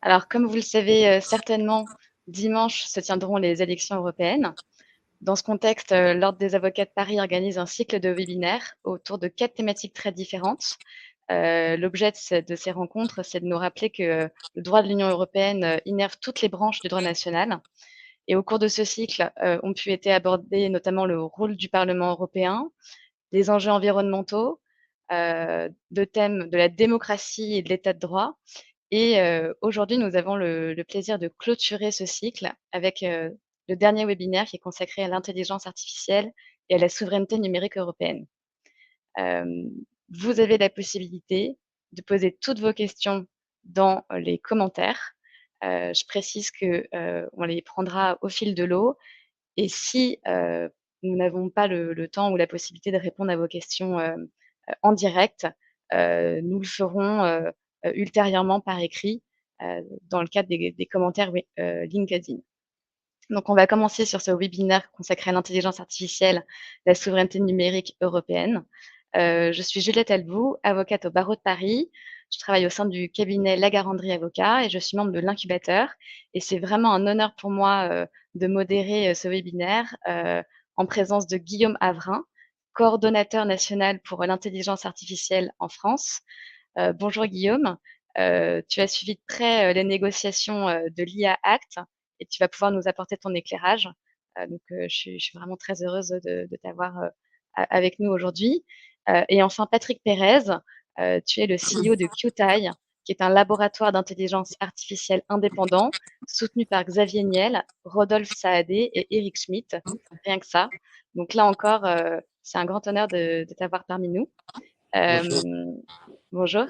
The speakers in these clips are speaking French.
Alors, comme vous le savez certainement, dimanche se tiendront les élections européennes. Dans ce contexte, l'Ordre des avocats de Paris organise un cycle de webinaires autour de 4 thématiques très différentes. L'objet de ces rencontres, c'est de nous rappeler que le droit de l'Union européenne innerve toutes les branches du droit national. Et au cours de ce cycle, ont pu être abordés notamment le rôle du Parlement européen, des enjeux environnementaux, de thèmes de la démocratie et de l'état de droit. Et aujourd'hui, nous avons le plaisir de clôturer ce cycle avec le dernier webinaire qui est consacré à l'intelligence artificielle et à la souveraineté numérique européenne. Hem, Vous avez la possibilité de poser toutes vos questions dans les commentaires. Je précise que, on les prendra au fil de l'eau et si, nous n'avons pas le temps ou la possibilité de répondre à vos questions, en direct, nous le ferons, ultérieurement par écrit, dans le cadre des commentaires LinkedIn. Donc on va commencer sur ce webinaire consacré à l'intelligence artificielle, la souveraineté numérique européenne. Je suis Juliette Albout, avocate au barreau de Paris. Je travaille au sein du cabinet Lagarandrie Avocats et je suis membre de l'incubateur et c'est vraiment un honneur pour moi, de modérer, ce webinaire, en présence de Guillaume Avrin, coordonnateur national pour l'intelligence artificielle en France. Bonjour Guillaume, tu as suivi de près, les négociations, de l'IA Act et tu vas pouvoir nous apporter ton éclairage. Je suis vraiment très heureuse de t'avoir, a avec nous aujourd'hui. Et enfin Patrick Pérez, tu es le CEO de QTI, qui est un laboratoire d'intelligence artificielle indépendant, soutenu par Xavier Niel, Rodolphe Saadé et Eric Schmidt, rien que ça. Donc là encore, c'est un grand honneur de t'avoir parmi nous. Bonjour. Hem, Bonjour.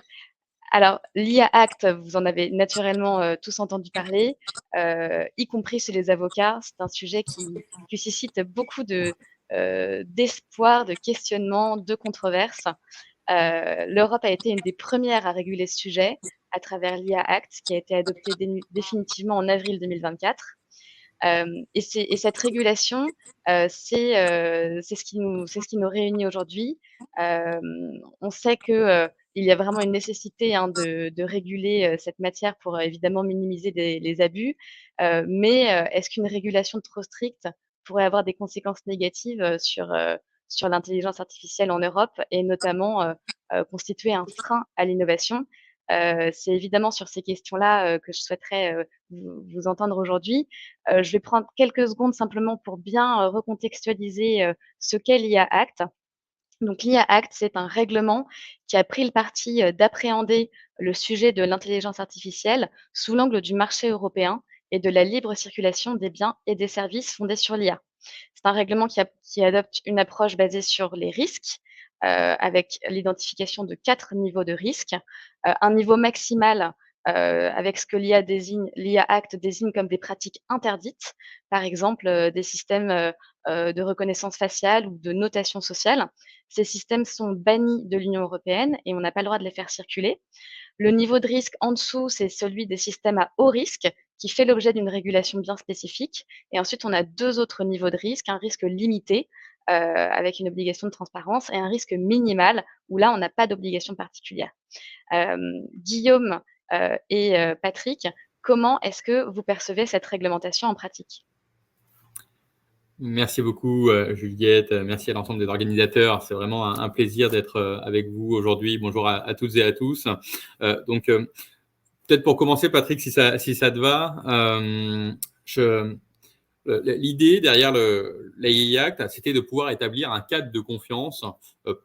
Alors, l'IA Act, vous en avez naturellement tous entendu parler, y compris chez les avocats. C'est un sujet qui suscite beaucoup d'espoir, de questionnements, de controverses. L'Europe a été une des premières à réguler ce sujet à travers l'IA Act, qui a été adopté définitivement en avril 2024. Et cette régulation, c'est ce qui nous réunit aujourd'hui. On sait que, il y a vraiment une nécessité, hein, de réguler, cette matière pour, évidemment minimiser les abus. Mais est-ce qu'une régulation trop stricte pourrait avoir des conséquences négatives, sur l'intelligence artificielle en Europe et notamment, constituer un frein à l'innovation? C'est évidemment sur ces questions-là, que je souhaiterais, vous entendre aujourd'hui. Je vais prendre quelques secondes simplement pour bien, recontextualiser, ce qu'est l'IA Act. Donc l'IA Act, c'est un règlement qui a pris le parti, d'appréhender le sujet de l'intelligence artificielle sous l'angle du marché européen et de la libre circulation des biens et des services fondés sur l'IA. C'est un règlement qui adopte une approche basée sur les risques, avec l'identification de 4 niveaux de risques. Un niveau maximal, avec ce que l'IA Act désigne comme des pratiques interdites, par exemple, des systèmes, de reconnaissance faciale ou de notation sociale. Ces systèmes sont bannis de l'Union européenne et on n'a pas le droit de les faire circuler. Le niveau de risque en dessous, c'est celui des systèmes à haut risque, qui fait l'objet d'une régulation bien spécifique. Et ensuite, on a 2 autres niveaux de risque, un risque limité, avec une obligation de transparence et un risque minimal, où là, on n'a pas d'obligation particulière. Guillaume, et Patrick, comment est-ce que vous percevez cette réglementation en pratique? Merci beaucoup, Juliette. Merci à l'ensemble des organisateurs. C'est vraiment un plaisir d'être avec vous aujourd'hui. Bonjour à toutes et à tous. Donc, peut-être pour commencer, Patrick, si ça te va, je, l'idée derrière l'AI Act, c'était de pouvoir établir un cadre de confiance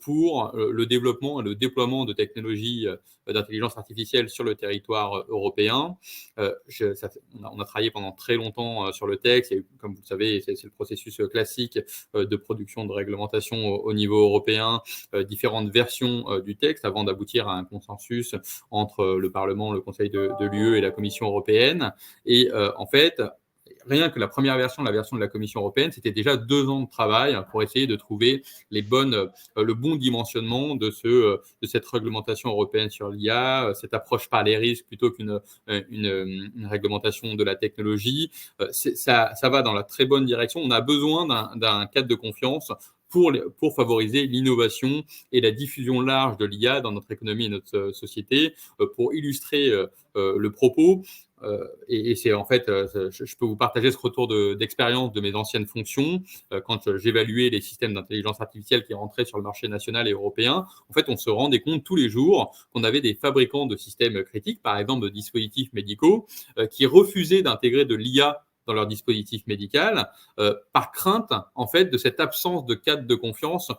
pour le développement et le déploiement de technologies d'intelligence artificielle sur le territoire européen. On a travaillé pendant très longtemps sur le texte. Et comme vous le savez, c'est le processus classique de production de réglementation au niveau européen, différentes versions du texte avant d'aboutir à un consensus entre le Parlement, le Conseil de l'UE et la Commission européenne. Et en fait, rien que la première version, la version de la Commission européenne, c'était déjà 2 ans de travail pour essayer de trouver le bon dimensionnement de cette réglementation européenne sur l'IA, cette approche par les risques plutôt qu'une réglementation de la technologie. Ça va dans la très bonne direction. On a besoin d'un cadre de confiance pour favoriser l'innovation et la diffusion large de l'IA dans notre économie et notre société. Pour illustrer le propos, et c'est en fait, je peux vous partager ce retour d'expérience de mes anciennes fonctions quand j'évaluais les systèmes d'intelligence artificielle qui rentraient sur le marché national et européen. En fait, on se rendait compte tous les jours qu'on avait des fabricants de systèmes critiques, par exemple de dispositifs médicaux, qui refusaient d'intégrer de l'IA dans leur dispositif médical, par crainte en fait de cette absence de cadre de confiance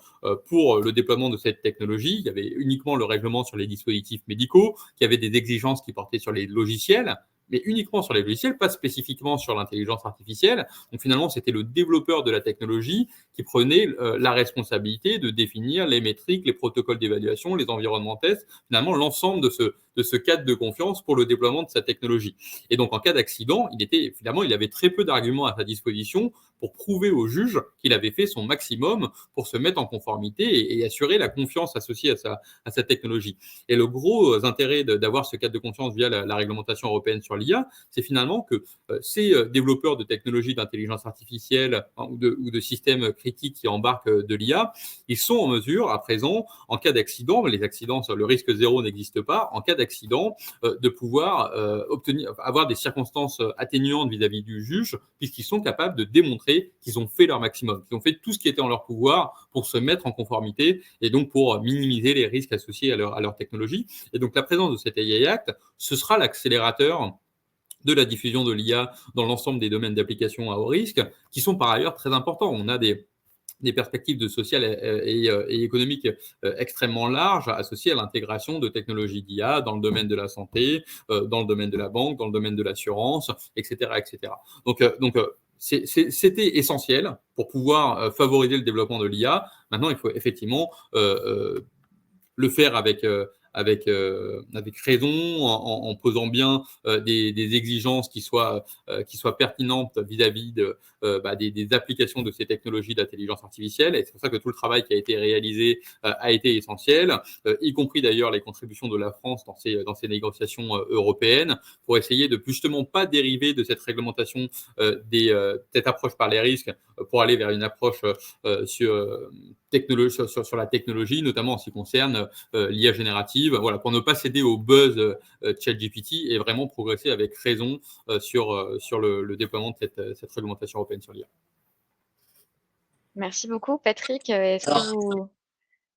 pour le déploiement de cette technologie. Il y avait uniquement le règlement sur les dispositifs médicaux, qui avait des exigences qui portaient sur les logiciels, mais uniquement sur les logiciels, pas spécifiquement sur l'intelligence artificielle. Donc finalement, c'était le développeur de la technologie qui prenait la responsabilité de définir les métriques, les protocoles d'évaluation, les environnements tests, finalement l'ensemble de ce cadre de confiance pour le déploiement de sa technologie. Et donc en cas d'accident, il avait très peu d'arguments à sa disposition pour prouver au juge qu'il avait fait son maximum pour se mettre en conformité et assurer la confiance associée à sa technologie. Et le gros intérêt d'avoir ce cadre de confiance via la réglementation européenne sur l'IA, c'est finalement que ces développeurs de technologies d'intelligence artificielle ou de systèmes critiques qui embarquent de l'IA, ils sont en mesure, à présent, en cas d'accident, les accidents, le risque zéro n'existe pas, en cas d'accident, de pouvoir avoir des circonstances atténuantes vis-à-vis du juge, puisqu'ils sont capables de démontrer qu'ils ont fait leur maximum, qu'ils ont fait tout ce qui était en leur pouvoir pour se mettre en conformité et donc pour minimiser les risques associés à leur technologie. Et donc la présence de cet AI Act, ce sera l'accélérateur de la diffusion de l'IA dans l'ensemble des domaines d'application à haut risque, qui sont par ailleurs très importants. On a des perspectives de social et économiques extrêmement larges associées à l'intégration de technologies d'IA dans le domaine de la santé, dans le domaine de la banque, dans le domaine de l'assurance, etc., etc. Donc c'était essentiel pour pouvoir favoriser le développement de l'IA. Maintenant, il faut effectivement le faire avec raison, en posant bien des exigences qui soient pertinentes vis-à-vis des applications de ces technologies d'intelligence artificielle. Et c'est pour ça que tout le travail qui a été réalisé a été essentiel, y compris d'ailleurs les contributions de la France dans ces négociations européennes, pour essayer de justement pas dériver de cette réglementation cette approche par les risques pour aller vers une approche sur la technologie, notamment en ce qui concerne l'IA générative, voilà, pour ne pas céder au buzz ChatGPT et vraiment progresser avec raison sur le déploiement de cette réglementation européenne sur l'IA. Merci beaucoup, Patrick. Est-ce que vous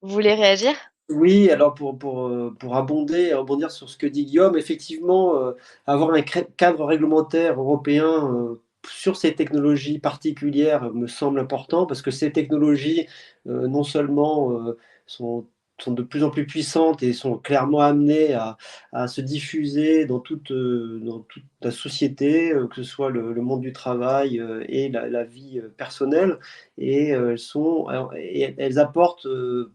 voulez réagir? Oui, alors pour rebondir sur ce que dit Guillaume, effectivement, avoir un cadre réglementaire européen sur ces technologies particulières me semble important parce que ces technologies, non seulement sont de plus en plus puissantes et sont clairement amenées à se diffuser dans toute la société, que ce soit le monde du travail et la vie personnelle. Et elles apportent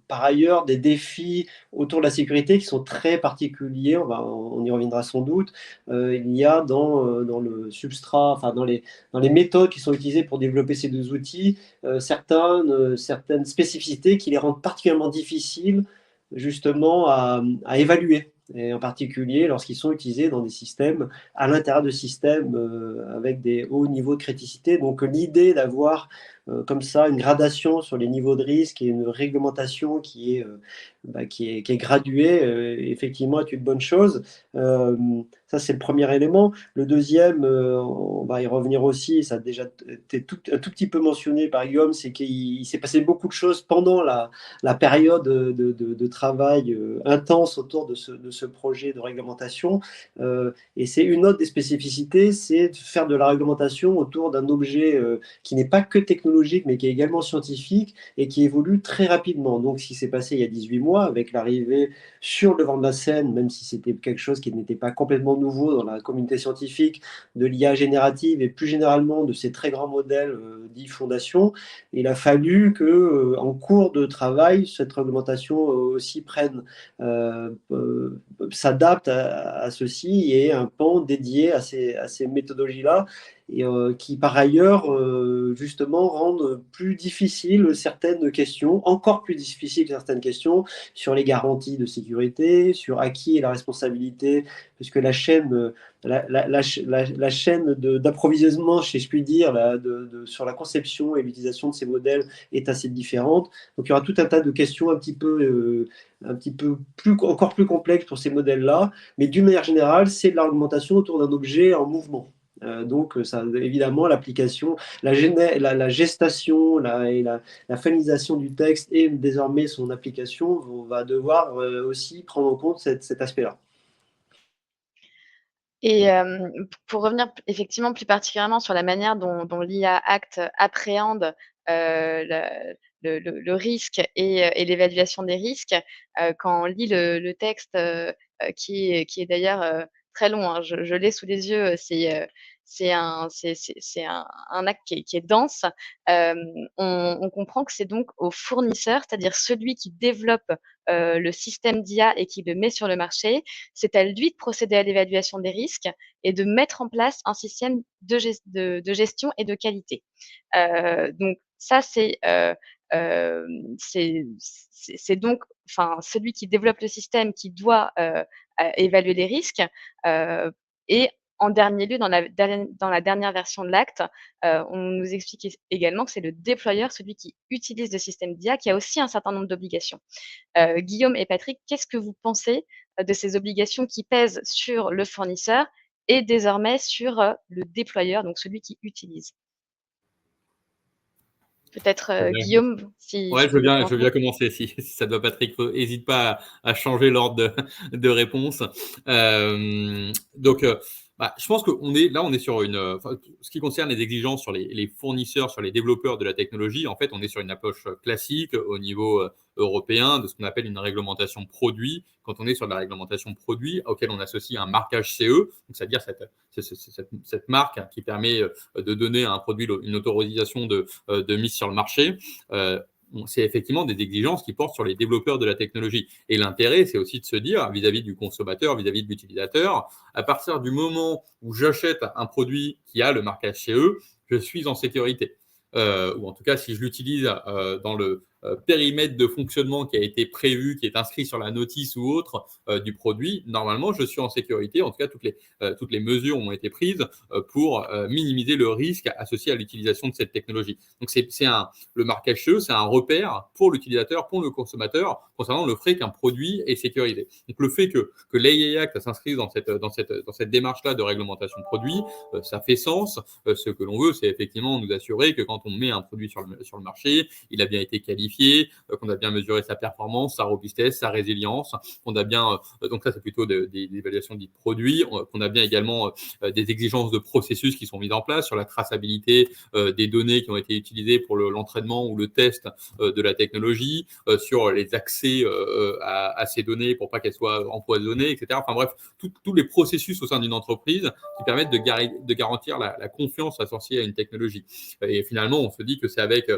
par ailleurs des défis autour de la sécurité qui sont très particuliers. On y reviendra sans doute. Il y a dans le substrat, enfin dans les méthodes qui sont utilisées pour développer ces deux outils, certaines spécificités qui les rendent particulièrement difficiles justement à évaluer, et en particulier lorsqu'ils sont utilisés dans des systèmes, à l'intérieur de systèmes avec des hauts niveaux de criticité. Donc l'idée d'avoir comme ça une gradation sur les niveaux de risque et une réglementation qui est graduée, effectivement, est une bonne chose. Ça, c'est le premier élément. Le deuxième, on va y revenir aussi, ça a déjà été un tout petit peu mentionné par Guillaume, c'est qu'il s'est passé beaucoup de choses pendant la période de travail intense autour de ce projet de réglementation. Et c'est une autre des spécificités, c'est de faire de la réglementation autour d'un objet qui n'est pas que technologique, mais qui est également scientifique et qui évolue très rapidement. Donc, ce qui s'est passé il y a 18 mois, avec l'arrivée sur le devant de la scène, même si c'était quelque chose qui n'était pas complètement nouveau dans la communauté scientifique, de l'IA générative et plus généralement de ces très grands modèles dits fondations, il a fallu que, en cours de travail, cette réglementation aussi s'adapte à ceci et ait un pan dédié à ces méthodologies-là. et qui par ailleurs justement rendent plus difficiles certaines questions, encore plus difficiles certaines questions sur les garanties de sécurité, sur à qui est la responsabilité, puisque la chaîne, la chaîne d'approvisionnement, si je puis dire, sur la conception et l'utilisation de ces modèles est assez différente. Donc il y aura tout un tas de questions un petit peu encore plus complexes pour ces modèles-là, mais d'une manière générale, c'est de l'argumentation autour d'un objet en mouvement. Donc, ça, évidemment, l'application, la gestation et la finalisation du texte et désormais son application va devoir aussi prendre en compte cet aspect-là. Et pour revenir effectivement plus particulièrement sur la manière dont l'IA Act appréhende le risque et l'évaluation des risques, quand on lit le texte qui est d'ailleurs très long, hein, je l'ai sous les yeux, c'est un acte qui est dense. On comprend que c'est donc au fournisseur, c'est-à-dire celui qui développe le système d'IA et qui le met sur le marché, c'est à lui de procéder à l'évaluation des risques et de mettre en place un système de gestion et de qualité. Donc ça, c'est donc celui qui développe le système qui doit évaluer les risques. Et en dernier lieu, dans la dernière version de l'acte, on nous explique également que c'est le déployeur, celui qui utilise le système d'IA, qui a aussi un certain nombre d'obligations. Guillaume et Patrick, qu'est-ce que vous pensez de ces obligations qui pèsent sur le fournisseur et désormais sur le déployeur, donc celui qui utilise? Peut-être Guillaume, si Ouais, tu veux je veux bien commencer. commencer si ça te va, Patrick. N'hésite pas à changer l'ordre de réponse. Donc, je pense qu'on est là, on est sur ce qui concerne les exigences sur les fournisseurs, sur les développeurs de la technologie. En fait, on est sur une approche classique au niveau européen de ce qu'on appelle une réglementation produit. Quand on est sur de la réglementation produit, auquel on associe un marquage CE, c'est-à-dire cette marque qui permet de donner à un produit une autorisation de mise sur le marché. C'est effectivement des exigences qui portent sur les développeurs de la technologie. Et l'intérêt, c'est aussi de se dire, vis-à-vis du consommateur, vis-à-vis de l'utilisateur, à partir du moment où j'achète un produit qui a le marquage CE, je suis en sécurité. Ou en tout cas, si je l'utilise dans le périmètre de fonctionnement qui a été prévu, qui est inscrit sur la notice ou autre du produit, normalement, je suis en sécurité. En tout cas, toutes les mesures ont été prises pour minimiser le risque associé à l'utilisation de cette technologie. Donc, le marquage CE, c'est un repère pour l'utilisateur, pour le consommateur, concernant le fait qu'un produit est sécurisé. Donc, le fait que l'AI Act s'inscrive dans cette démarche-là de réglementation de produit, ça fait sens. Ce que l'on veut, c'est effectivement nous assurer que quand on met un produit sur le marché, il a bien été qualifié, qu'on a bien mesuré sa performance, sa robustesse, sa résilience, qu'on a bien, donc ça c'est plutôt des évaluations dites produits, qu'on a bien également des exigences de processus qui sont mises en place sur la traçabilité des données qui ont été utilisées pour l'entraînement ou le test de la technologie, sur les accès à ces données pour pas qu'elles soient empoisonnées, etc. Enfin bref, tous les processus au sein d'une entreprise qui permettent de garantir la confiance associée à une technologie. Et finalement, on se dit que c'est avec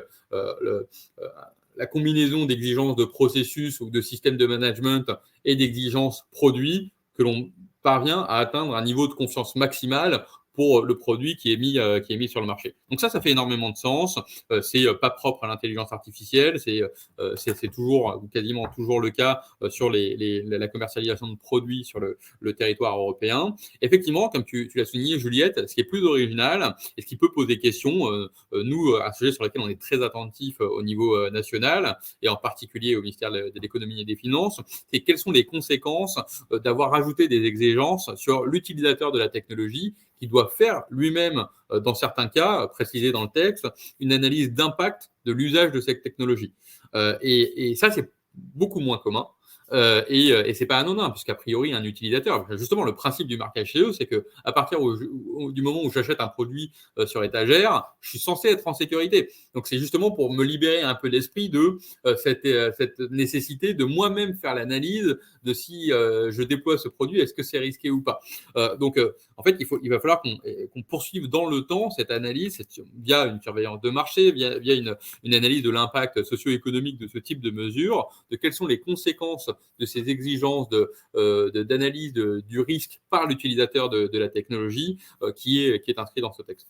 la combinaison d'exigences de processus ou de systèmes de management et d'exigences produits que l'on parvient à atteindre un niveau de confiance maximale pour le produit qui est mis sur le marché. Donc ça fait énormément de sens. C'est pas propre à l'intelligence artificielle. C'est toujours ou quasiment toujours le cas sur la commercialisation de produits sur le territoire européen. Effectivement, comme tu l'as souligné, Juliette, ce qui est plus original et ce qui peut poser question, nous, un sujet sur lequel on est très attentif au niveau national et en particulier au ministère de l'économie et des finances, c'est quelles sont les conséquences d'avoir ajouté des exigences sur l'utilisateur de la technologie qui doit faire lui-même, dans certains cas, précisé dans le texte, une analyse d'impact de l'usage de cette technologie. Et ça, c'est beaucoup moins commun. Et c'est pas anodin, puisqu'a priori, un utilisateur, justement, le principe du marquage CE, c'est que à partir du moment où j'achète un produit sur étagère, je suis censé être en sécurité. Donc, c'est justement pour me libérer un peu l'esprit de cette nécessité de moi-même faire l'analyse de si je déploie ce produit, est-ce que c'est risqué ou pas. Donc, en fait, il va falloir qu'on poursuive dans le temps cette analyse via une surveillance de marché, via une analyse de l'impact socio-économique de ce type de mesures, de quelles sont les conséquences de ces exigences d'analyse du risque par l'utilisateur de la technologie qui est inscrit dans ce texte.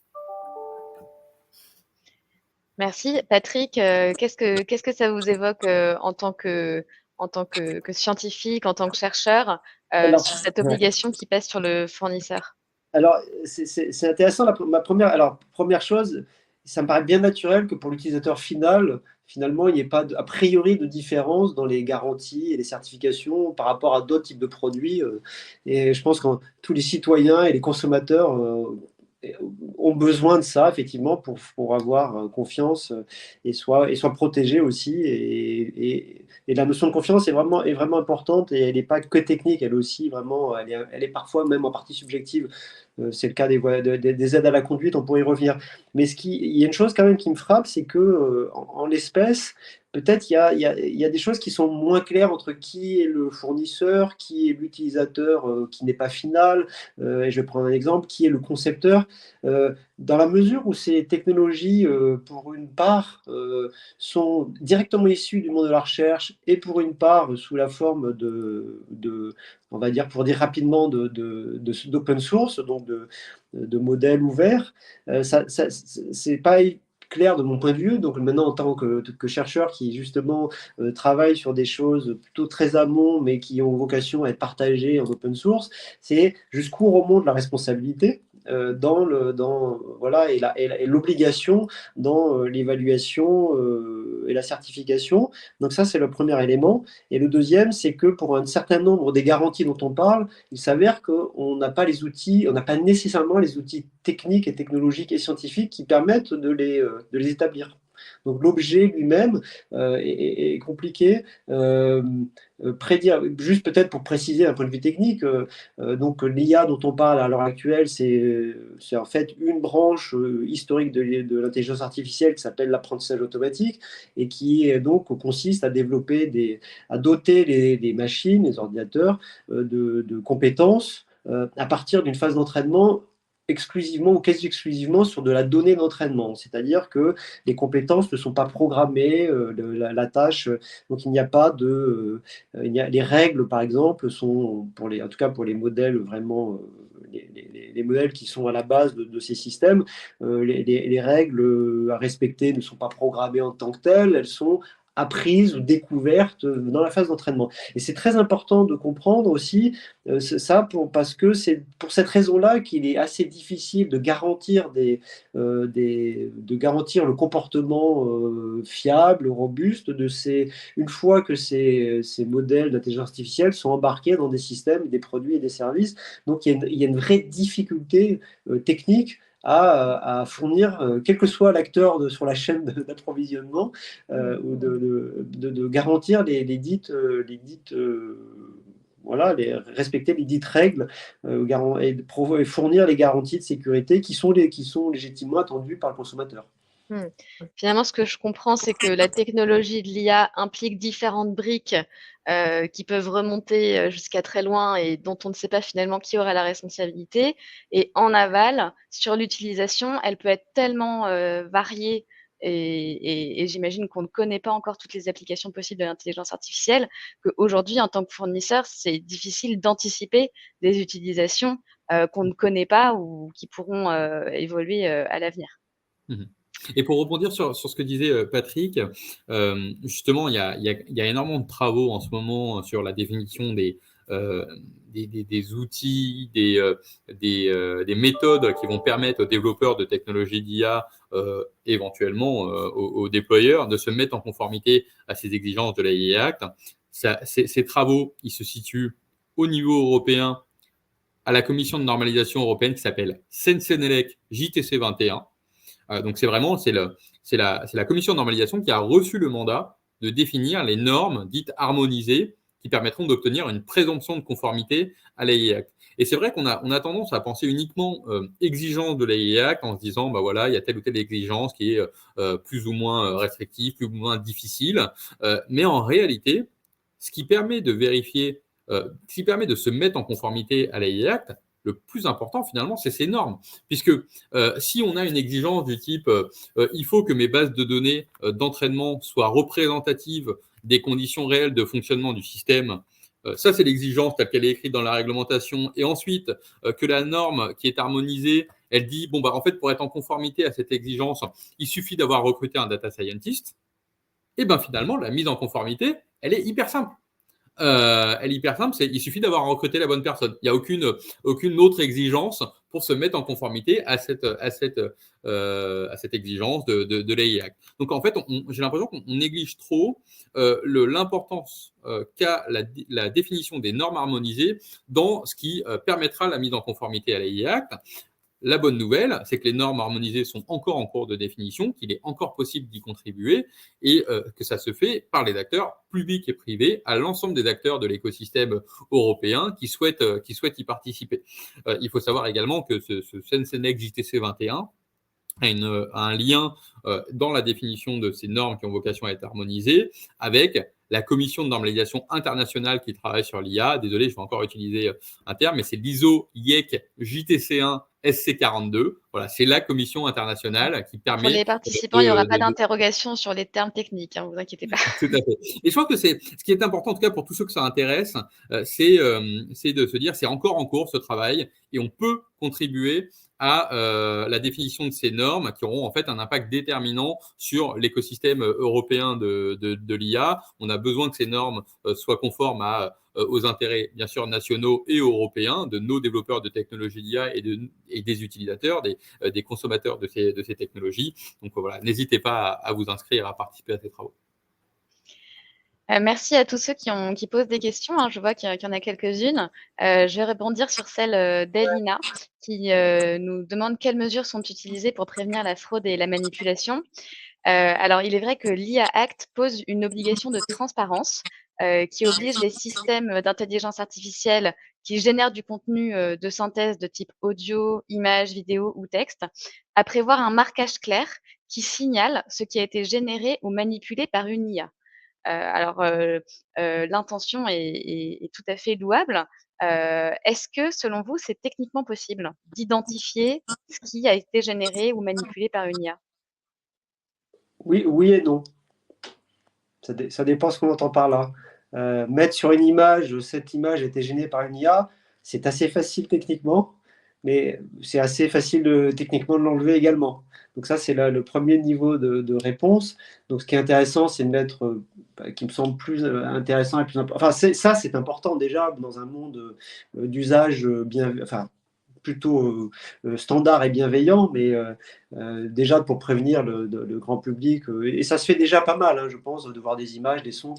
Merci. Patrick, qu'est-ce que ça vous évoque en tant que scientifique, en tant que chercheur, Alors, sur cette ouais. obligation qui pèse sur le fournisseur? Alors, c'est intéressant. Première chose, ça me paraît bien naturel que pour l'utilisateur final, finalement, il n'y ait pas a priori de différence dans les garanties et les certifications par rapport à d'autres types de produits. Et je pense que tous les citoyens et les consommateurs ont besoin de ça, effectivement, pour avoir confiance et soient protégés aussi. Et la notion de confiance est vraiment importante et elle n'est pas que technique, elle aussi, vraiment, elle est parfois même en partie subjective. C'est le cas des aides à la conduite, on pourrait y revenir. Mais il y a une chose quand même qui me frappe, c'est que en l'espèce, peut-être il y a des choses qui sont moins claires entre qui est le fournisseur, qui est l'utilisateur qui n'est pas final, et je vais prendre un exemple, qui est le concepteur. Dans la mesure où ces technologies, pour une part, sont directement issues du monde de la recherche et pour une part sous la forme on va dire, pour dire rapidement, d'open source, donc de modèles ouverts. C'est pas clair de mon point de vue. Donc maintenant, en tant que chercheur qui justement travaille sur des choses plutôt très amont, mais qui ont vocation à être partagées en open source, c'est jusqu'où remonte la responsabilité voilà, et l'obligation dans l'évaluation et la certification. Donc ça, c'est le premier élément. Et le deuxième, c'est que pour un certain nombre des garanties dont on parle, il s'avère qu'on n'a pas les outils, on n'a pas nécessairement les outils techniques et technologiques et scientifiques qui permettent de les établir. Donc l'objet lui-même est compliqué. Prédire, juste peut-être pour préciser un point de vue technique, donc l'IA dont on parle à l'heure actuelle, c'est en fait une branche historique de l'intelligence artificielle qui s'appelle l'apprentissage automatique et qui donc consiste à doter les machines, les ordinateurs de compétences à partir d'une phase d'entraînement exclusivement ou quasi exclusivement sur de la donnée d'entraînement. C'est-à-dire que les compétences ne sont pas programmées, la tâche, donc il n'y a pas les règles, par exemple, sont, en tout cas pour les modèles vraiment, les modèles qui sont à la base de ces systèmes, les règles à respecter ne sont pas programmées en tant que telles, elles sont apprises ou découvertes dans la phase d'entraînement. Et c'est très important de comprendre aussi ça parce que c'est pour cette raison-là qu'il est assez difficile de garantir de garantir le comportement fiable, robuste une fois que ces modèles d'intelligence artificielle sont embarqués dans des systèmes, des produits et des services. Donc il y a une vraie difficulté technique à fournir, quel que soit l'acteur sur la chaîne d'approvisionnement, ou de garantir voilà, respecter les dites règles et fournir les garanties de sécurité qui sont légitimement attendues par le consommateur. Finalement, ce que je comprends, c'est que la technologie de l'IA implique différentes briques qui peuvent remonter jusqu'à très loin et dont on ne sait pas finalement qui aura la responsabilité. Et en aval, sur l'utilisation, elle peut être tellement variée et j'imagine qu'on ne connaît pas encore toutes les applications possibles de l'intelligence artificielle qu'aujourd'hui, en tant que fournisseur, c'est difficile d'anticiper des utilisations qu'on ne connaît pas ou qui pourront évoluer à l'avenir. Mmh. Et pour rebondir sur ce que disait Patrick, justement, il y a énormément de travaux en ce moment sur la définition des outils, des méthodes qui vont permettre aux développeurs de technologies d'IA, éventuellement aux déployeurs, de se mettre en conformité à ces exigences de l'AI Act. Ces travaux, ils se situent au niveau européen à la commission de normalisation européenne qui s'appelle Sensenelec JTC 21. Donc c'est la commission de normalisation qui a reçu le mandat de définir les normes dites harmonisées qui permettront d'obtenir une présomption de conformité à l'AI Act. Et c'est vrai qu'on a tendance à penser uniquement exigence de l'AI Act en se disant bah voilà, il y a telle ou telle exigence qui est plus ou moins restrictive, plus ou moins difficile. Mais en réalité, ce qui permet de vérifier, ce qui permet de se mettre en conformité à l'AI Act, le plus important finalement, c'est ces normes. Puisque si on a une exigence du type il faut que mes bases de données d'entraînement soient représentatives des conditions réelles de fonctionnement du système, ça c'est l'exigence telle qu'elle est écrite dans la réglementation, et ensuite que la norme qui est harmonisée Elle dit, bon, en fait, pour être en conformité à cette exigence, il suffit d'avoir recruté un data scientist. Et finalement, la mise en conformité, elle est hyper simple. Elle est hyper simple, il suffit d'avoir recruté la bonne personne. Il n'y a aucune autre exigence pour se mettre en conformité à cette exigence de l'AI Act. Donc en fait, j'ai l'impression qu'on néglige trop l'importance qu'a la définition des normes harmonisées dans ce qui permettra la mise en conformité à l'AI Act. La bonne nouvelle, c'est que les normes harmonisées sont encore en cours de définition, qu'il est encore possible d'y contribuer et que ça se fait par les acteurs publics et privés à l'ensemble des acteurs de l'écosystème européen qui souhaitent y participer. Il faut savoir également que ce Sensenec JTC 21 a un lien dans la définition de ces normes qui ont vocation à être harmonisées avec la commission de normalisation internationale qui travaille sur l'IA. Désolé, je vais encore utiliser un terme, mais c'est l'ISO IEC JTC1 SC42. Voilà, c'est la commission internationale qui permet… Pour les participants, il n'y aura pas d'interrogation sur les termes techniques, ne vous inquiétez pas. Tout à fait. Et je pense que ce qui est important, en tout cas pour tous ceux que ça intéresse, c'est de se dire c'est encore en cours ce travail et on peut contribuer à la définition de ces normes qui auront en fait un impact déterminant sur l'écosystème européen de l'IA. On a besoin que ces normes soient conformes aux intérêts bien sûr nationaux et européens de nos développeurs de technologies d'IA et des utilisateurs, des consommateurs de ces technologies. Donc voilà, n'hésitez pas à vous inscrire, à participer à ces travaux. Merci à tous ceux qui posent des questions. Je vois qu'il y en a quelques-unes. Je vais rebondir sur celle d'Elina qui nous demande quelles mesures sont utilisées pour prévenir la fraude et la manipulation. Alors, il est vrai que l'IA Act pose une obligation de transparence qui oblige les systèmes d'intelligence artificielle qui génèrent du contenu de synthèse de type audio, image, vidéo ou texte à prévoir un marquage clair qui signale ce qui a été généré ou manipulé par une IA. Alors, l'intention est tout à fait louable. Est-ce que, selon vous, c'est techniquement possible d'identifier ce qui a été généré ou manipulé par une IA? Oui et non. Ça dépend ce qu'on entend par là. Mettre sur une image, cette image a été générée par une IA, c'est assez facile techniquement, mais c'est assez facile techniquement de l'enlever également. Donc ça, c'est le premier niveau de réponse. Donc ce qui est intéressant, c'est de mettre, qui me semble plus intéressant et plus important. Enfin, c'est important déjà dans un monde d'usage plutôt standard et bienveillant, mais déjà pour prévenir le grand public. Et ça se fait déjà pas mal, je pense, de voir des images, des sons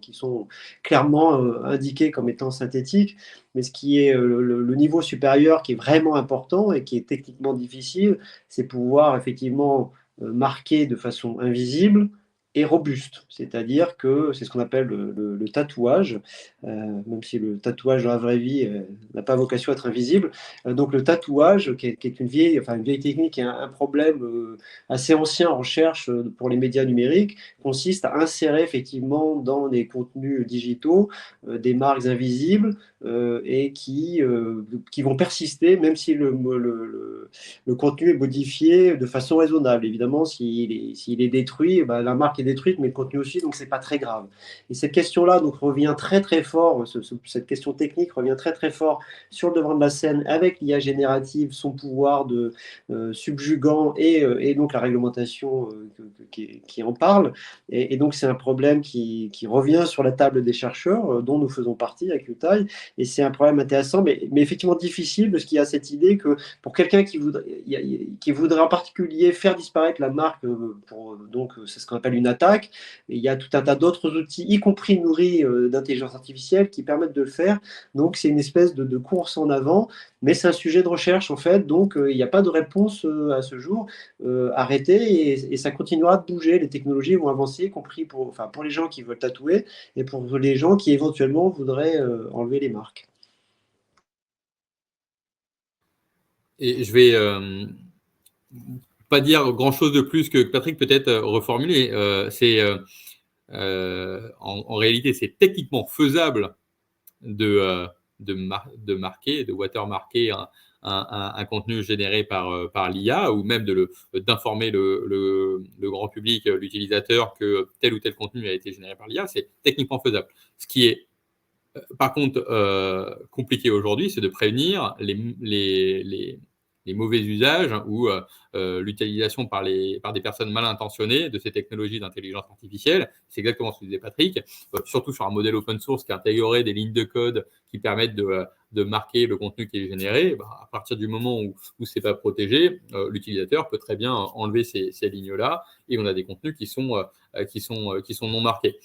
qui sont clairement indiqués comme étant synthétiques. Mais ce qui est le niveau supérieur qui est vraiment important et qui est techniquement difficile, c'est pouvoir effectivement marquer de façon invisible et robuste, c'est-à-dire que c'est ce qu'on appelle le tatouage, même si le tatouage dans la vraie vie n'a pas vocation à être invisible. Donc le tatouage, qui est une vieille technique et un problème assez ancien en recherche pour les médias numériques, consiste à insérer effectivement dans les contenus digitaux des marques invisibles et qui vont persister même si le contenu est modifié de façon raisonnable. Évidemment, s'il est détruit, la marque est détruite, mais le contenu aussi, donc c'est pas très grave. Et cette question-là donc revient très très fort, cette question technique revient très très fort sur le devant de la scène avec l'IA générative, son pouvoir de subjugant et donc la réglementation qui en parle. Et donc c'est un problème qui revient sur la table des chercheurs, dont nous faisons partie avec UTAI, et c'est un problème intéressant, mais effectivement difficile, parce qu'il y a cette idée que pour quelqu'un qui voudrait en particulier faire disparaître la marque, donc c'est ce qu'on appelle une attaque, et il y a tout un tas d'autres outils, y compris nourris d'intelligence artificielle, qui permettent de le faire. Donc c'est une espèce de course en avant, mais c'est un sujet de recherche en fait, donc il n'y a pas de réponse à ce jour arrêtée, et ça continuera de bouger, les technologies vont avancer, y compris pour les gens qui veulent tatouer, et pour les gens qui éventuellement voudraient enlever les marques. Et je vais pas dire grand-chose de plus que Patrick peut-être reformuler. En réalité, c'est techniquement faisable de marquer, de watermarker un contenu généré par l'IA, ou même d'informer le grand public, l'utilisateur, que tel ou tel contenu a été généré par l'IA. C'est techniquement faisable. Ce qui est par contre compliqué aujourd'hui, c'est de prévenir les mauvais usages ou l'utilisation par des personnes mal intentionnées de ces technologies d'intelligence artificielle. C'est exactement ce que disait Patrick, surtout sur un modèle open source qui intégrerait des lignes de code qui permettent de marquer le contenu qui est généré. À partir du moment où ce n'est pas protégé, l'utilisateur peut très bien enlever ces lignes-là et on a des contenus qui sont non marqués.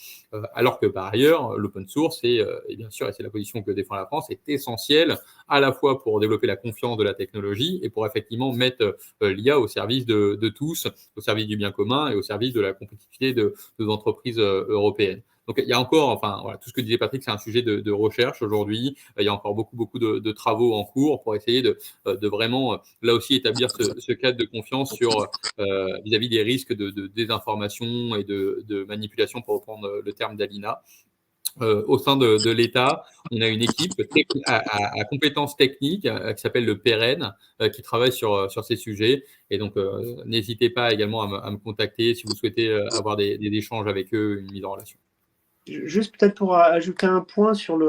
Alors que par ailleurs, l'open source, et bien sûr, et c'est la position que défend la France, est essentiel à la fois pour développer la confiance de la technologie et pour effectivement mettre l'IA au service de tous, au service du bien commun et au service de la compétitivité de nos entreprises européennes. Donc, il y a encore, voilà, tout ce que disait Patrick, c'est un sujet de recherche aujourd'hui. Il y a encore beaucoup de travaux en cours pour essayer de vraiment, là aussi, établir ce cadre de confiance vis-à-vis des risques de désinformation et de manipulation, pour reprendre le terme d'Alina. Au sein de l'État, on a une équipe à compétences techniques qui s'appelle le PEREN, qui travaille sur ces sujets. Et donc, n'hésitez pas également à me contacter si vous souhaitez avoir des échanges avec eux, une mise en relation. Juste peut-être pour ajouter un point sur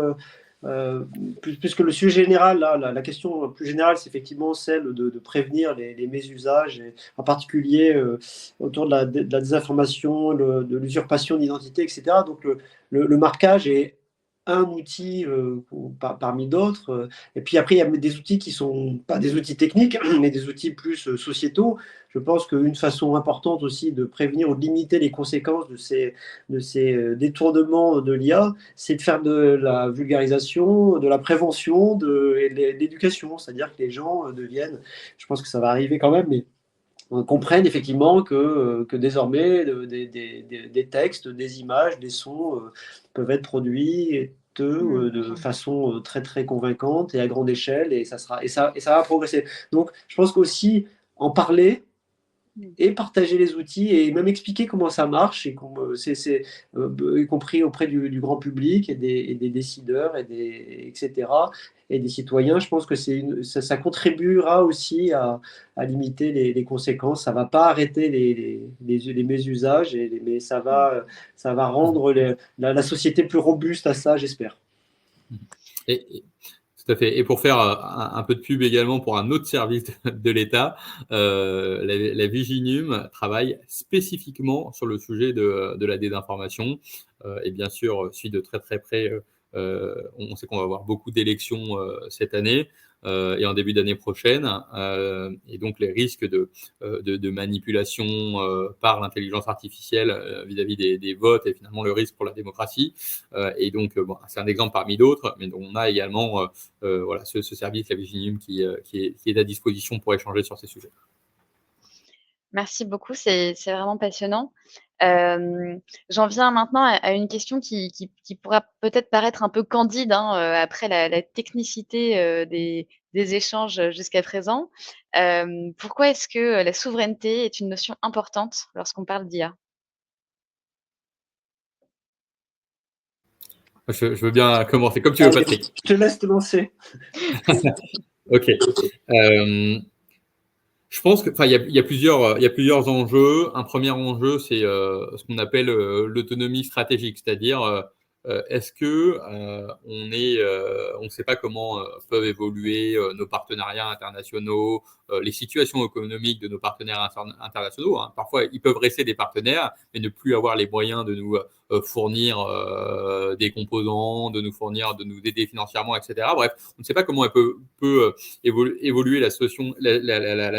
puisque le sujet général, là, la question plus générale, c'est effectivement celle de prévenir les mésusages, et en particulier autour de la désinformation, de l'usurpation d'identité, etc. Donc le marquage est un outil parmi d'autres. Et puis après, il y a des outils qui ne sont pas des outils techniques, mais des outils plus sociétaux. Je pense qu'une façon importante aussi de prévenir ou de limiter les conséquences de ces détournements de l'IA, c'est de faire de la vulgarisation, de la prévention et de l'éducation. C'est-à-dire que les gens deviennent, je pense que ça va arriver quand même, mais comprennent effectivement que désormais des textes, des images, des sons peuvent être produits de façon très très convaincante et à grande échelle, et ça va progresser. Donc je pense qu'aussi en parler et partager les outils et même expliquer comment ça marche, y compris auprès du grand public et des décideurs etc. et des citoyens. Je pense que ça contribuera aussi à limiter les conséquences. Ça ne va pas arrêter les mésusages, mais ça va rendre la société plus robuste à ça, j'espère. Tout à fait. Et pour faire un peu de pub également pour un autre service de l'État, la Viginum travaille spécifiquement sur le sujet de la désinformation. Et bien sûr, suit de très très près. On sait qu'on va avoir beaucoup d'élections cette année et en début d'année prochaine. Et donc, les risques de manipulation par l'intelligence artificielle vis-à-vis des votes et finalement le risque pour la démocratie. Et donc, c'est un exemple parmi d'autres, mais on a également voilà, ce service, la Viginum, qui est à disposition pour échanger sur ces sujets. Merci beaucoup, c'est vraiment passionnant. J'en viens maintenant à une question qui pourra peut-être paraître un peu candide après la technicité des échanges jusqu'à présent. Pourquoi est-ce que la souveraineté est une notion importante lorsqu'on parle d'IA? Je veux bien commencer, comme tu veux, Patrick. Je te laisse te lancer. Ok. Je pense qu'il y a plusieurs enjeux. Un premier enjeu, c'est ce qu'on appelle l'autonomie stratégique, c'est-à-dire est-ce que on ne sait pas comment peuvent évoluer nos partenariats internationaux, les situations économiques de nos partenaires internationaux. Parfois, ils peuvent rester des partenaires, mais ne plus avoir les moyens de nous fournir des composants, de nous aider financièrement, etc. Bref, on ne sait pas comment elle peut évoluer la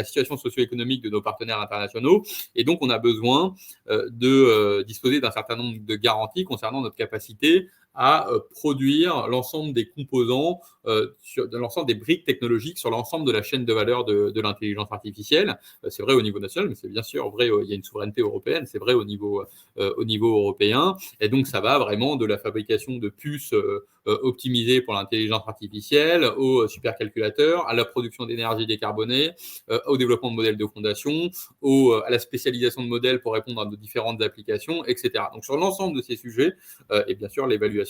situation socio-économique de nos partenaires internationaux. Et donc, on a besoin de disposer d'un certain nombre de garanties concernant notre capacité à produire l'ensemble des composants, de l'ensemble des briques technologiques sur l'ensemble de la chaîne de valeur de l'intelligence artificielle. C'est vrai au niveau national, mais c'est bien sûr vrai, il y a une souveraineté européenne, c'est vrai au niveau européen. Et donc, ça va vraiment de la fabrication de puces optimisées pour l'intelligence artificielle, aux supercalculateurs, à la production d'énergie décarbonée, au développement de modèles de fondation, à la spécialisation de modèles pour répondre à nos différentes applications, etc. Donc, sur l'ensemble de ces sujets, et bien sûr, l'évaluation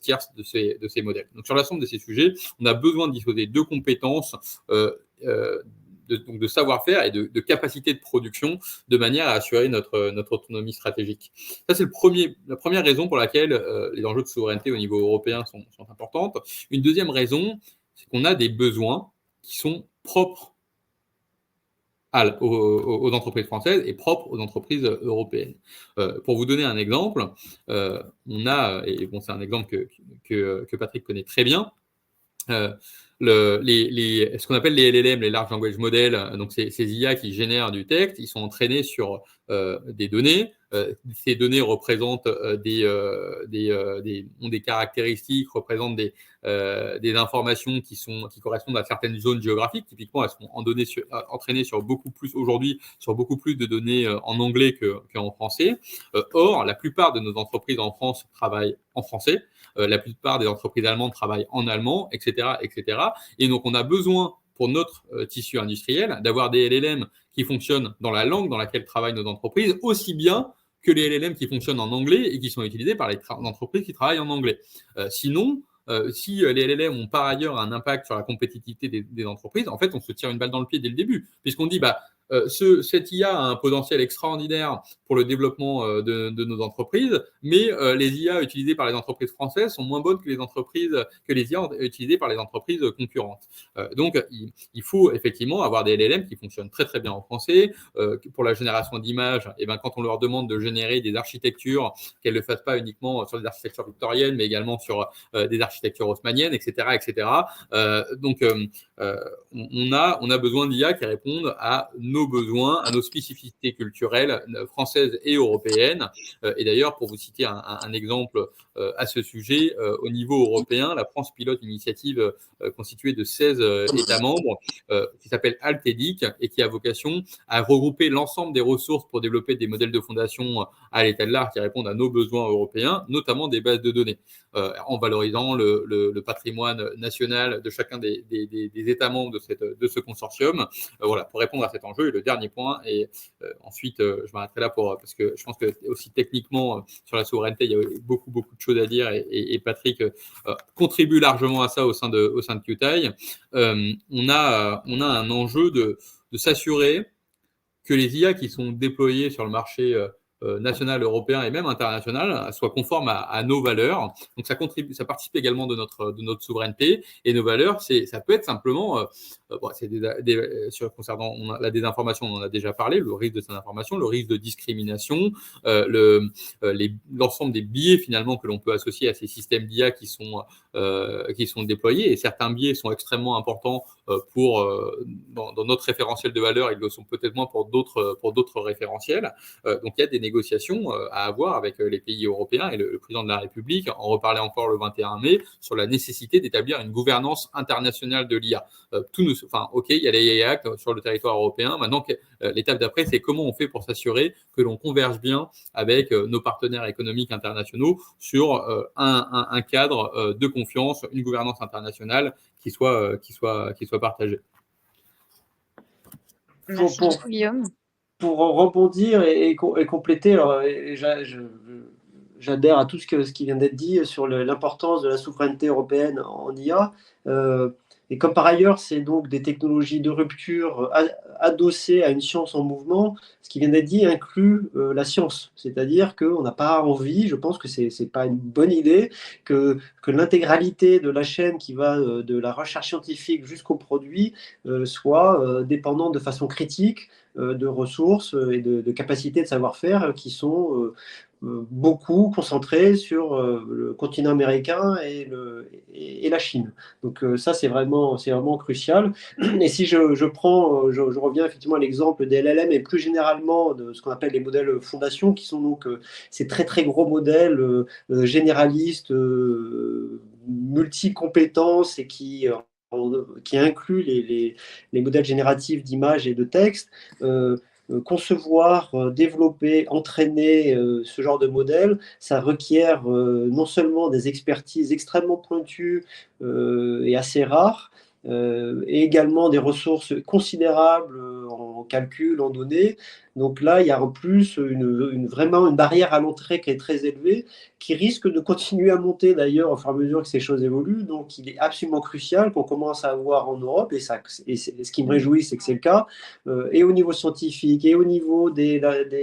tierce de ces modèles. Donc, sur l'ensemble de ces sujets, on a besoin de disposer de compétences, de savoir-faire et de capacité de production de manière à assurer notre autonomie stratégique. Ça, c'est la première raison pour laquelle les enjeux de souveraineté au niveau européen sont importants. Une deuxième raison, c'est qu'on a des besoins qui sont propres aux entreprises françaises et propre aux entreprises européennes. Pour vous donner un exemple, on a, et bon, c'est un exemple que Patrick connaît très bien, ce qu'on appelle les LLM, les Large Language Models, donc ces IA qui génèrent du texte, ils sont entraînés sur des données. Ces données représentent ont des caractéristiques, représentent des informations qui correspondent à certaines zones géographiques. Typiquement, elles sont entraînées sur beaucoup plus aujourd'hui sur beaucoup plus de données en anglais qu'en français. Or, la plupart de nos entreprises en France travaillent en français. La plupart des entreprises allemandes travaillent en allemand, etc., etc. Et donc, on a besoin, pour notre tissu industriel, d'avoir des LLM qui fonctionnent dans la langue dans laquelle travaillent nos entreprises, aussi bien que les LLM qui fonctionnent en anglais et qui sont utilisés par les entreprises qui travaillent en anglais. Sinon, si les LLM ont par ailleurs un impact sur la compétitivité des entreprises, en fait, on se tire une balle dans le pied dès le début, puisqu'on dit, cette IA a un potentiel extraordinaire pour le développement de nos entreprises, mais les IA utilisées par les entreprises françaises sont moins bonnes que les IA utilisées par les entreprises concurrentes. Donc, il faut effectivement avoir des LLM qui fonctionnent très très bien en français. Pour la génération d'images, quand on leur demande de générer des architectures, qu'elles ne le fassent pas uniquement sur des architectures victoriennes, mais également sur des architectures haussmanniennes, etc., etc. On a besoin d'IA qui répondent à nos besoins, à nos spécificités culturelles françaises et européennes. Et d'ailleurs, pour vous citer un exemple à ce sujet, au niveau européen, la France pilote une initiative constituée de 16 États membres qui s'appelle Altedic et qui a vocation à regrouper l'ensemble des ressources pour développer des modèles de fondation à l'état de l'art qui répondent à nos besoins européens, notamment des bases de données, en valorisant le patrimoine national de chacun des États membres de ce consortium. Voilà, pour répondre à cet enjeu. Et le dernier point, et ensuite je m'arrêterai là parce que je pense que aussi techniquement sur la souveraineté, il y a beaucoup de choses à dire et Patrick contribue largement à ça au sein de QTI. On a un enjeu de s'assurer que les IA qui sont déployées sur le marché national, européen et même international soient conformes à nos valeurs. Donc ça participe également de notre souveraineté. Et nos valeurs, ça peut être simplement, concernant la désinformation, on en a déjà parlé, le risque de désinformation, le risque de discrimination, l'ensemble des biais finalement que l'on peut associer à ces systèmes d'IA qui sont déployés. Et certains biais sont extrêmement importants dans notre référentiel de valeurs, ils le sont peut-être moins pour d'autres référentiels. Donc il y a des négociations à avoir avec les pays européens et le président de la République en reparlait encore le 21 mai sur la nécessité d'établir une gouvernance internationale de l'IA. OK, il y a les AI Act sur le territoire européen. Maintenant, l'étape d'après, c'est comment on fait pour s'assurer que l'on converge bien avec nos partenaires économiques internationaux sur un cadre de confiance, une gouvernance internationale qui soit partagée. Merci beaucoup, Guillaume. Pour rebondir et compléter, alors, j'adhère à tout ce qui vient d'être dit sur l'importance de la souveraineté européenne en IA. Et comme par ailleurs, c'est donc des technologies de rupture adossées à une science en mouvement, ce qui vient d'être dit inclut la science. C'est-à-dire qu'on n'a pas envie, je pense que ce n'est pas une bonne idée, que l'intégralité de la chaîne qui va de la recherche scientifique jusqu'au produit soit dépendante de façon critique de ressources et de capacités de savoir-faire qui sont beaucoup concentrés sur le continent américain et la Chine. Donc ça, c'est vraiment crucial. Et si je reviens effectivement à l'exemple des LLM et plus généralement de ce qu'on appelle les modèles fondations, qui sont donc ces très très gros modèles généralistes, multi-compétences et qui inclut les modèles génératifs d'images et de texte. Concevoir, développer, entraîner ce genre de modèle, ça requiert non seulement des expertises extrêmement pointues et assez rares, et également des ressources considérables en calcul, en données. Donc là, il y a en plus vraiment une barrière à l'entrée qui est très élevée, qui risque de continuer à monter d'ailleurs au fur et à mesure que ces choses évoluent. Donc, il est absolument crucial qu'on commence à avoir en Europe, et ce qui me réjouit, c'est que c'est le cas, et au niveau scientifique, et au niveau des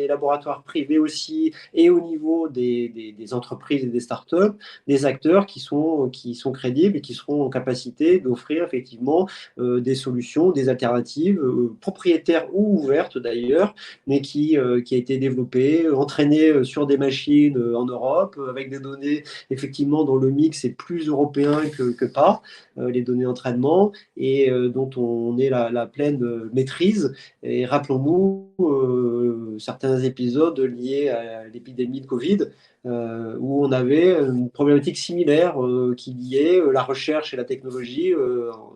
laboratoires privés aussi, et au niveau des entreprises et des startups, des acteurs qui sont crédibles et qui seront en capacité d'offrir effectivement des solutions, des alternatives, propriétaires ou ouvertes d'ailleurs, mais qui a été développée, entraînée sur des machines en Europe, avec des données effectivement dont le mix est plus européen que pas, les données d'entraînement, et dont on est la pleine maîtrise. Et rappelons-nous certains épisodes liés à l'épidémie de Covid, où on avait une problématique similaire qui liait la recherche et la technologie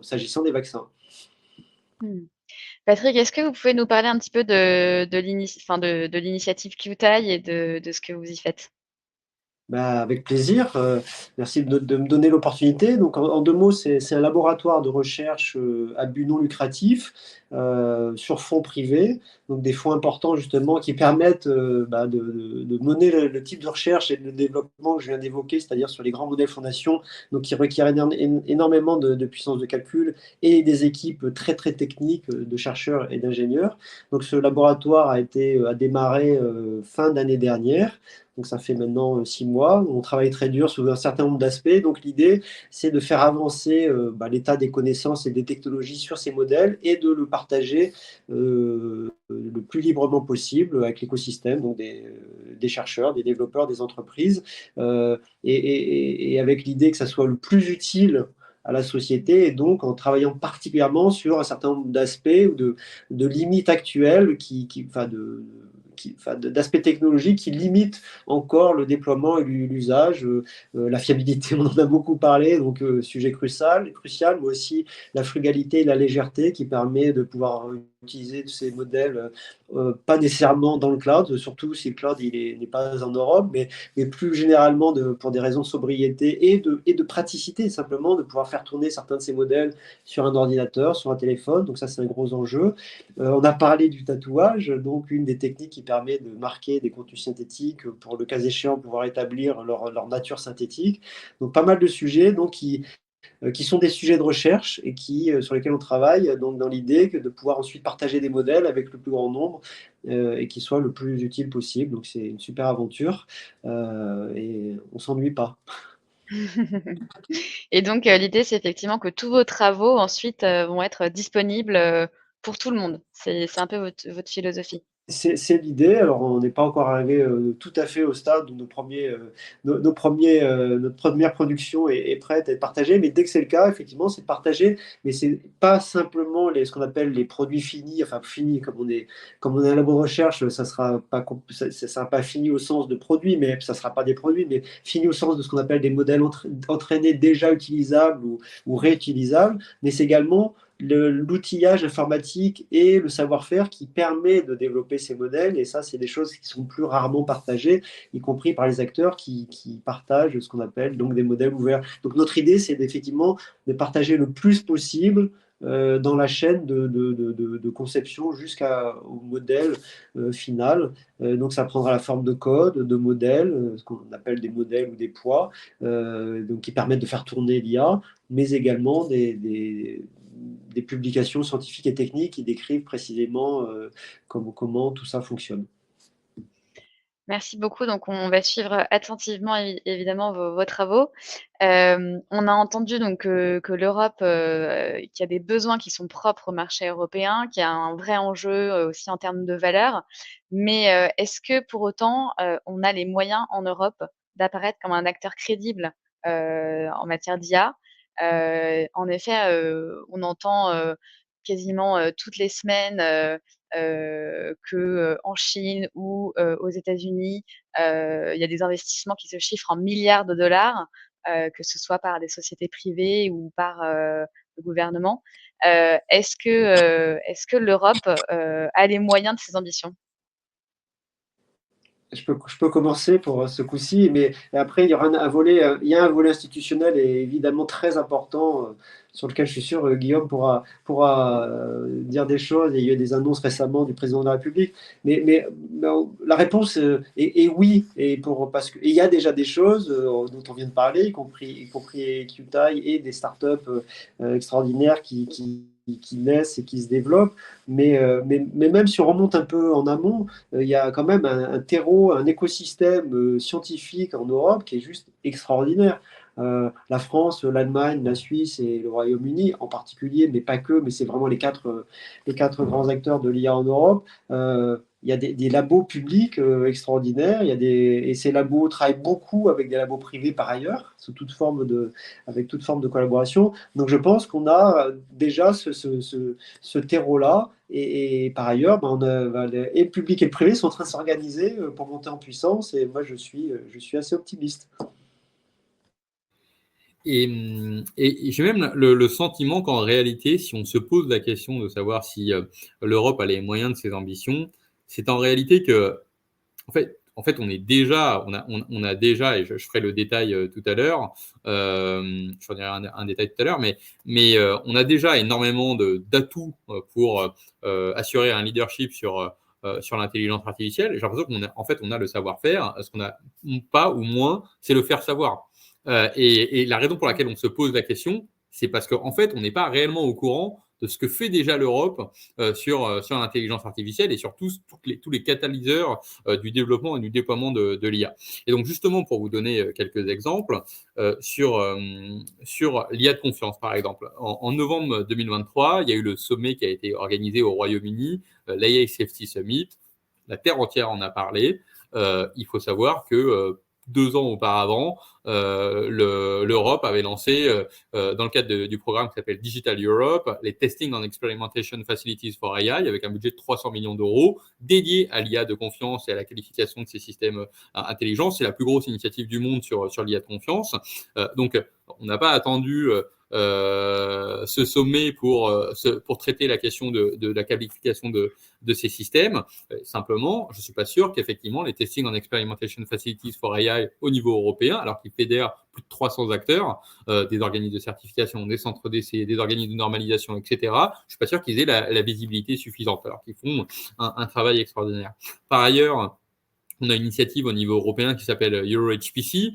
s'agissant des vaccins. Patrick, est-ce que vous pouvez nous parler un petit peu de l'initiative QTI et de ce que vous y faites? Bah, avec plaisir. Merci de me donner l'opportunité. Donc, en deux mots, c'est un laboratoire de recherche à but non lucratif sur fonds privés, donc des fonds importants justement qui permettent de mener le type de recherche et de développement que je viens d'évoquer, c'est-à-dire sur les grands modèles fondations, donc qui requièrent énormément de puissance de calcul et des équipes très très techniques de chercheurs et d'ingénieurs. Donc, ce laboratoire a démarré fin d'année dernière. Donc ça fait maintenant 6 mois. On travaille très dur sur un certain nombre d'aspects. Donc l'idée, c'est de faire avancer l'état des connaissances et des technologies sur ces modèles et de le partager le plus librement possible avec l'écosystème, donc des chercheurs, des développeurs, des entreprises, et avec l'idée que ça soit le plus utile à la société, et donc en travaillant particulièrement sur un certain nombre d'aspects ou de limites actuelles d'aspects technologiques qui limitent encore le déploiement et l'usage. La fiabilité, on en a beaucoup parlé, donc sujet crucial, mais aussi la frugalité et la légèreté qui permet de pouvoir utiliser ces modèles, pas nécessairement dans le cloud, surtout si le cloud n'est pas en Europe, mais plus généralement pour des raisons de sobriété et de praticité, simplement de pouvoir faire tourner certains de ces modèles sur un ordinateur, sur un téléphone. Donc ça, c'est un gros enjeu. On a parlé du tatouage, donc une des techniques qui permet de marquer des contenus synthétiques pour, le cas échéant, pouvoir établir leur nature synthétique. Donc pas mal de sujets qui sont des sujets de recherche et sur lesquels on travaille, donc dans l'idée de pouvoir ensuite partager des modèles avec le plus grand nombre et qui soient le plus utile possible. Donc c'est une super aventure et on s'ennuie pas. Et donc, l'idée, c'est effectivement que tous vos travaux ensuite vont être disponibles pour tout le monde. C'est un peu votre philosophie. C'est l'idée. Alors, on n'est pas encore arrivé tout à fait au stade où notre première production est prête à être partagée, mais dès que c'est le cas, effectivement, c'est partagé. Mais c'est pas simplement ce qu'on appelle les produits finis, enfin finis, comme on est un labo de recherche, ça sera pas fini au sens de produits, mais ça sera pas des produits, mais fini au sens de ce qu'on appelle des modèles entraînés déjà utilisables ou réutilisables. Mais c'est également l'outillage informatique et le savoir-faire qui permet de développer ces modèles. Et ça, c'est des choses qui sont plus rarement partagées, y compris par les acteurs qui partagent ce qu'on appelle donc des modèles ouverts. Donc notre idée, c'est effectivement de partager le plus possible dans la chaîne de conception jusqu'au modèle final. Donc ça prendra la forme de code, de modèles, ce qu'on appelle des modèles ou des poids, donc qui permettent de faire tourner l'IA, mais également des publications scientifiques et techniques qui décrivent précisément comment tout ça fonctionne. Merci beaucoup. Donc, on va suivre attentivement évidemment vos travaux. On a entendu donc que l'Europe, qu'il y a des besoins qui sont propres au marché européen, qu'il y a un vrai enjeu aussi en termes de valeur. Mais est-ce que pour autant, on a les moyens en Europe d'apparaître comme un acteur crédible en matière d'IA? En effet, on entend quasiment toutes les semaines que en Chine ou aux États-Unis, il y a des investissements qui se chiffrent en milliards de dollars, que ce soit par des sociétés privées ou par le gouvernement. Est-ce que l'Europe a les moyens de ses ambitions? je peux commencer pour ce coup-ci, mais après, il y aura il y a un volet institutionnel et évidemment très important sur lequel je suis sûr Guillaume pourra dire des choses. Et il y a eu des annonces récemment du président de la République. Mais la réponse est oui. Parce qu'il y a déjà des choses dont on vient de parler, y compris QTI et des startups extraordinaires qui naissent et qui se développent. Mais même si on remonte un peu en amont, il y a quand même un terreau, un écosystème scientifique en Europe qui est juste extraordinaire. La France, l'Allemagne, la Suisse et le Royaume-Uni en particulier, mais pas que, mais c'est vraiment les quatre grands acteurs de l'IA en Europe. Il y a des labos publics extraordinaires. Et ces labos travaillent beaucoup avec des labos privés par ailleurs, avec toute forme de collaboration. Donc je pense qu'on a déjà ce terreau-là. Et par ailleurs, et le public et le privé sont en train de s'organiser pour monter en puissance. Et moi, je suis assez optimiste. Et j'ai même le sentiment qu'en réalité, si on se pose la question de savoir si l'Europe a les moyens de ses ambitions, c'est en réalité que, en fait, on a déjà, et je ferai le détail tout à l'heure, je ferai un détail tout à l'heure, mais on a déjà énormément d'atouts pour assurer un leadership sur l'intelligence artificielle. J'ai l'impression on a le savoir-faire. Ce qu'on n'a pas ou moins, c'est le faire savoir. Et la raison pour laquelle on se pose la question, c'est parce qu'en fait, on n'est pas réellement au courant de ce que fait déjà l'Europe sur l'intelligence artificielle et sur tous les catalyseurs du développement et du déploiement de l'IA. Et donc, justement, pour vous donner quelques exemples, sur l'IA de confiance, par exemple. En novembre 2023, il y a eu le sommet qui a été organisé au Royaume-Uni, l'AI Safety Summit. La Terre entière en a parlé. Il faut savoir que 2 ans auparavant, l'Europe avait lancé, dans le cadre du programme qui s'appelle Digital Europe, les Testing and Experimentation Facilities for AI, avec un budget de 300 millions d'euros dédié à l'IA de confiance et à la qualification de ces systèmes intelligents. C'est la plus grosse initiative du monde sur l'IA de confiance. Donc, on n'a pas attendu ce sommet pour traiter la question de la qualification de ces systèmes. Simplement, je ne suis pas sûr qu'effectivement les Testing and Experimentation Facilities for AI au niveau européen, alors qu'ils fédèrent plus de 300 acteurs, des organismes de certification, des centres d'essai, des organismes de normalisation, etc., je ne suis pas sûr qu'ils aient la visibilité suffisante, alors qu'ils font un travail extraordinaire. Par ailleurs, on a une initiative au niveau européen qui s'appelle EuroHPC,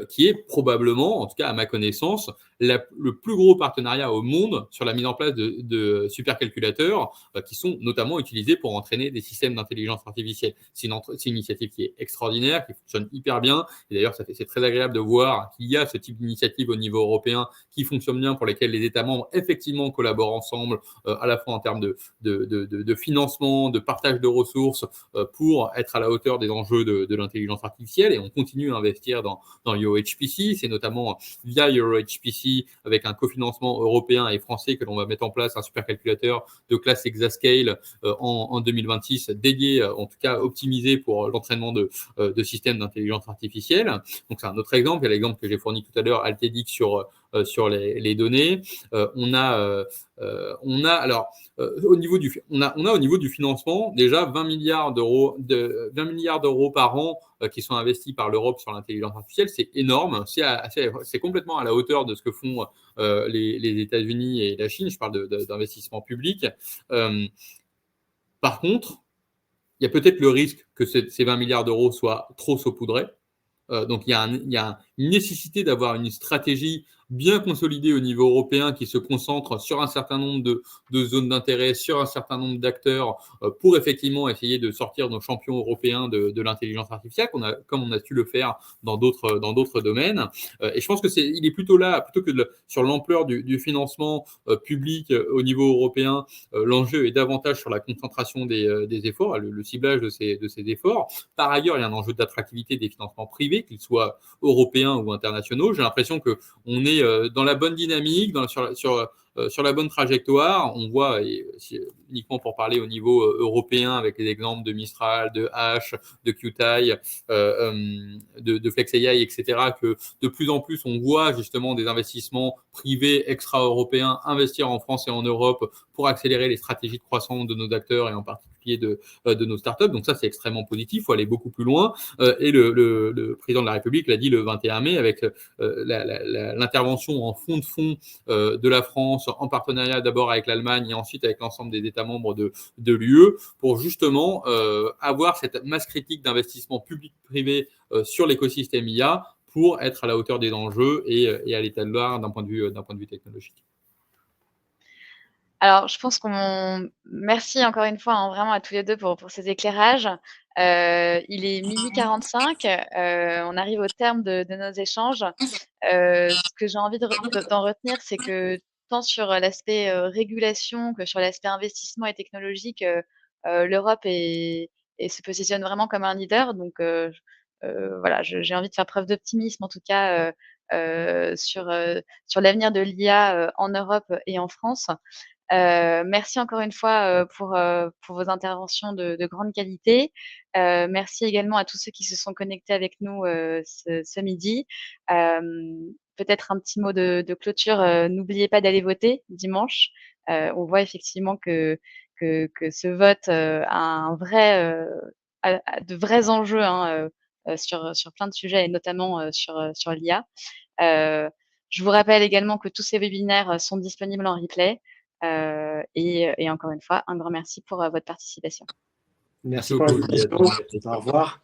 qui est probablement, en tout cas à ma connaissance, le plus gros partenariat au monde sur la mise en place de supercalculateurs qui sont notamment utilisés pour entraîner des systèmes d'intelligence artificielle. C'est une initiative qui est extraordinaire, qui fonctionne hyper bien. Et d'ailleurs, c'est très agréable de voir qu'il y a ce type d'initiative au niveau européen qui fonctionne bien, pour lesquelles les États membres effectivement collaborent ensemble, à la fois en termes de financement, de partage de ressources, pour être à la hauteur des enjeux de l'intelligence artificielle. Et on continue à investir dans EuroHPC. C'est notamment via EuroHPC, avec un cofinancement européen et français, que l'on va mettre en place un supercalculateur de classe Exascale en 2026, dédié, en tout cas optimisé pour l'entraînement de systèmes d'intelligence artificielle. Donc c'est un autre exemple. Il y a l'exemple que j'ai fourni tout à l'heure, Altedix, sur les données. On a alors au niveau du financement déjà 20 milliards d'euros par an qui sont investis par l'Europe sur l'intelligence artificielle. C'est énorme, c'est complètement à la hauteur de ce que font les États-Unis et la Chine. Je parle d'investissement public. Par contre, il y a peut-être le risque que ces 20 milliards d'euros soient trop saupoudrés. Donc, il y a une nécessité d'avoir une stratégie bien consolidée au niveau européen qui se concentre sur un certain nombre de zones d'intérêt, sur un certain nombre d'acteurs, pour effectivement essayer de sortir nos champions européens de l'intelligence artificielle, comme on a su le faire dans d'autres domaines. Et je pense que il est plutôt là, plutôt que sur l'ampleur du financement public au niveau européen, l'enjeu est davantage sur la concentration des efforts, le ciblage de ces efforts. Par ailleurs, il y a un enjeu d'attractivité des financements privés, qu'ils soient européens ou internationaux. J'ai l'impression qu'on est dans la bonne dynamique, sur la bonne trajectoire. On voit, et uniquement pour parler au niveau européen avec les exemples de Mistral, de H, de Qtile, de FlexAI, etc., que de plus en plus on voit justement des investissements privés extra-européens investir en France et en Europe pour accélérer les stratégies de croissance de nos acteurs et en particulier de nos startups. Donc ça, c'est extrêmement positif. Il faut aller beaucoup plus loin. Et le président de la République l'a dit le 21 mai avec l'intervention en fonds de la France, en partenariat d'abord avec l'Allemagne et ensuite avec l'ensemble des États membres de l'UE, pour justement avoir cette masse critique d'investissement public-privé sur l'écosystème IA pour être à la hauteur des enjeux et à l'état de l'art d'un point de vue technologique. Alors, je pense merci encore une fois, vraiment à tous les deux pour ces éclairages. Il est 12h45, on arrive au terme de nos échanges. Ce que j'ai envie d'en retenir, c'est que tant sur l'aspect régulation que sur l'aspect investissement et technologique, l'Europe se positionne vraiment comme un leader. Donc, voilà, j'ai envie de faire preuve d'optimisme, en tout cas, sur l'avenir de l'IA en Europe et en France. Merci encore une fois pour vos interventions de grande qualité. Merci également à tous ceux qui se sont connectés avec nous ce midi. Peut-être un petit mot de clôture. N'oubliez pas d'aller voter dimanche. On voit effectivement que ce vote a de vrais enjeux sur plein de sujets et notamment sur l'IA. Je vous rappelle également que tous ces webinaires sont disponibles en replay. Et encore une fois, un grand merci pour votre participation. Merci pour l'invitation. Au revoir.